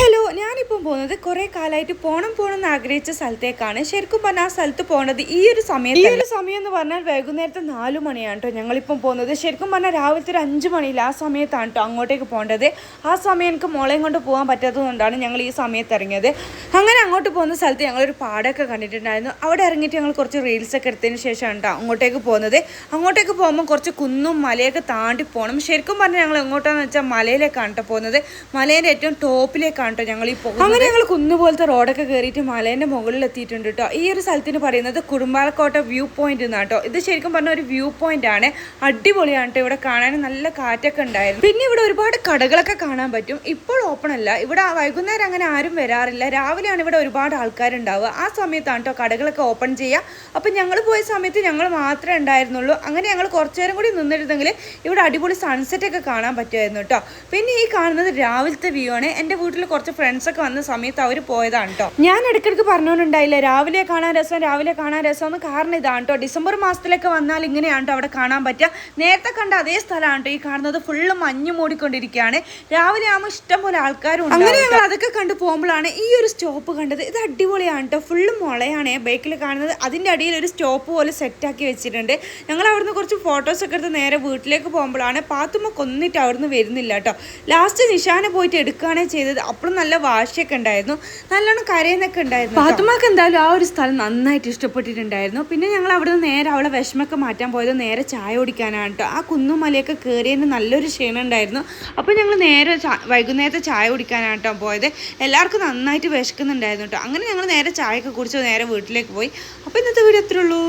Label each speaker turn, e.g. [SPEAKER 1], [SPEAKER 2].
[SPEAKER 1] Hello, ഞാനിപ്പം പോകുന്നത് കുറേ കാലമായിട്ട് പോകണമെന്ന് ആഗ്രഹിച്ച സ്ഥലത്തേക്കാണ്. ശരിക്കും പറഞ്ഞാൽ ആ സ്ഥലത്ത് പോകേണ്ടത് ഈ ഒരു സമയം എന്ന് പറഞ്ഞാൽ വൈകുന്നേരത്തെ 4 മണിയാണ് കേട്ടോ ഞങ്ങളിപ്പം പോകുന്നത്. ശരിക്കും പറഞ്ഞാൽ രാവിലത്തെ ഒരു 5 മണിയിൽ ആ സമയത്താണ് കേട്ടോ അങ്ങോട്ടേക്ക് പോകേണ്ടത്. ആ സമയം എനിക്ക് മോളെയും കൊണ്ട് പോകാൻ പറ്റാത്തതുകൊണ്ടാണ് ഞങ്ങൾ ഈ സമയത്ത് ഇറങ്ങിയത്. അങ്ങനെ അങ്ങോട്ട് പോകുന്ന സ്ഥലത്ത് ഞങ്ങളൊരു പാടമൊക്കെ കണ്ടിട്ടുണ്ടായിരുന്നു. അവിടെ ഇറങ്ങിയിട്ട് ഞങ്ങൾ കുറച്ച് റീൽസൊക്കെ എടുത്തതിന് ശേഷമാണ് കേട്ടോ അങ്ങോട്ടേക്ക് പോകുന്നത്. അങ്ങോട്ടേക്ക് പോകുമ്പോൾ കുറച്ച് കുന്നും മലയൊക്കെ താണ്ടി പോകണം. ശരിക്കും പറഞ്ഞാൽ ഞങ്ങൾ എങ്ങോട്ടാണെന്ന് വെച്ചാൽ മലയിലേക്കാണ് കേട്ടോ പോകുന്നത്. മലേൻ്റെ ഏറ്റവും ടോപ്പിലേക്കാണ് കേട്ടോ ഞങ്ങൾ ഈ പോകുന്നത്. അങ്ങനെ ഞങ്ങൾ കുന്നുപോലത്തെ റോഡൊക്കെ കയറിയിട്ട് മലേൻ്റെ മുകളിൽ എത്തിയിട്ടുണ്ട് കേട്ടോ. ഈ ഒരു സ്ഥലത്തിന് പറയുന്നത് കുടുംബാലക്കോട്ട വ്യൂ പോയിന്റ് എന്നാണ് കേട്ടോ. ഇത് ശരിക്കും പറഞ്ഞ ഒരു വ്യൂ പോയിന്റ് ആണ്. അടിപൊളിയാണ് കേട്ടോ. ഇവിടെ കാണാൻ നല്ല കാറ്റൊക്കെ ഉണ്ടായിരുന്നു. പിന്നെ ഇവിടെ ഒരുപാട് കടകളൊക്കെ കാണാൻ പറ്റും. ഇപ്പോൾ ഓപ്പൺ അല്ല. ഇവിടെ വൈകുന്നേരം അങ്ങനെ ആരും വരാറില്ല. രാവിലെയാണ് ഇവിടെ ഒരുപാട് ആൾക്കാരുണ്ടാവുക. ആ സമയത്താണ് കേട്ടോ കടകളൊക്കെ ഓപ്പൺ ചെയ്യുക. അപ്പം ഞങ്ങൾ പോയ സമയത്ത് ഞങ്ങൾ മാത്രമേ ഉണ്ടായിരുന്നുള്ളൂ. അങ്ങനെ ഞങ്ങൾ കുറച്ചു നേരം കൂടി നിന്നിരുന്നെങ്കിൽ ഇവിടെ അടിപൊളി സൺസെറ്റ് ഒക്കെ കാണാൻ പറ്റുമായിരുന്നു കേട്ടോ. പിന്നെ ഈ കാണുന്നത് രാവിലത്തെ വ്യൂ ആണ്. എൻ്റെ വീട്ടിൽ കുറച്ച് ഫ്രണ്ട്സൊക്കെ വന്ന സമയത്ത് അവർ പോയതാണ് കേട്ടോ. ഞാൻ ഇടയ്ക്കിടയ്ക്ക് പറഞ്ഞുകൊണ്ടുണ്ടായില്ല രാവിലെ കാണാൻ രസം എന്ന്. കാരണം ഇതാണ് കേട്ടോ, ഡിസംബർ മാസത്തിലൊക്കെ വന്നാൽ ഇങ്ങനെയാണ് കേട്ടോ അവിടെ കാണാൻ പറ്റുക. നേരത്തെ കണ്ട അതേ സ്ഥലമാണ് കേട്ടോ ഈ കാണുന്നത്. ഫുള്ള് മഞ്ഞ് മൂടിക്കൊണ്ടിരിക്കുകയാണ്. രാവിലെ ആകുമ്പോൾ ഇഷ്ടംപോലെ ആൾക്കാരും ഉണ്ട്. അങ്ങനെ ഞങ്ങൾ അതൊക്കെ കണ്ടു പോകുമ്പോഴാണ് ഈ ഒരു സ്റ്റോപ്പ് കണ്ടത്. ഇത് അടിപൊളിയാണ് കേട്ടോ. ഫുള്ള് മുളയാണ് ബൈക്കിൽ കാണുന്നത്. അതിൻ്റെ അടിയിൽ ഒരു സ്റ്റോപ്പ് പോലെ സെറ്റാക്കി വെച്ചിട്ടുണ്ട്. ഞങ്ങൾ അവിടുന്ന് കുറച്ച് ഫോട്ടോസൊക്കെ എടുത്ത് നേരെ വീട്ടിലേക്ക് പോകുമ്പോഴാണ് പാത്തുമ്മ കൊന്നിട്ട് അവിടുന്ന് വരുന്നില്ല കേട്ടോ. ലാസ്റ്റ് നിഷാനെ പോയിട്ട് എടുക്കുകയാണ് ചെയ്തത്. അപ്പോഴും നല്ല വാശിയൊക്കെ ഉണ്ടായിരുന്നു, നല്ലോണം കരയുന്നൊക്കെ ഉണ്ടായിരുന്നു. പാത്തുമ്മക്ക് എന്തായാലും ആ ഒരു സ്ഥലം നന്നായിട്ട് ഇഷ്ടപ്പെട്ടിട്ടുണ്ടായിരുന്നു. പിന്നെ ഞങ്ങൾ അവിടെ നിന്ന് നേരെ അവളെ വിഷമൊക്കെ മാറ്റാൻ പോയത് നേരെ ചായ കുടിക്കാനാണ് കേട്ടോ. ആ കുന്നും മലയൊക്കെ കയറിയതിന് നല്ലൊരു ക്ഷീണം ഉണ്ടായിരുന്നു. അപ്പോൾ ഞങ്ങൾ നേരെ വൈകുന്നേരത്തെ ചായ കുടിക്കാനാണ് കേട്ടോ പോയത്. എല്ലാവർക്കും നന്നായിട്ട് വിശക്കുന്നുണ്ടായിരുന്നു കേട്ടോ. അങ്ങനെ ഞങ്ങൾ നേരെ ചായയൊക്കെ കുടിച്ച് നേരെ വീട്ടിലേക്ക് പോയി. അപ്പോൾ ഇന്നത്തെ വീഡിയോ അത്രേ ഉള്ളൂ.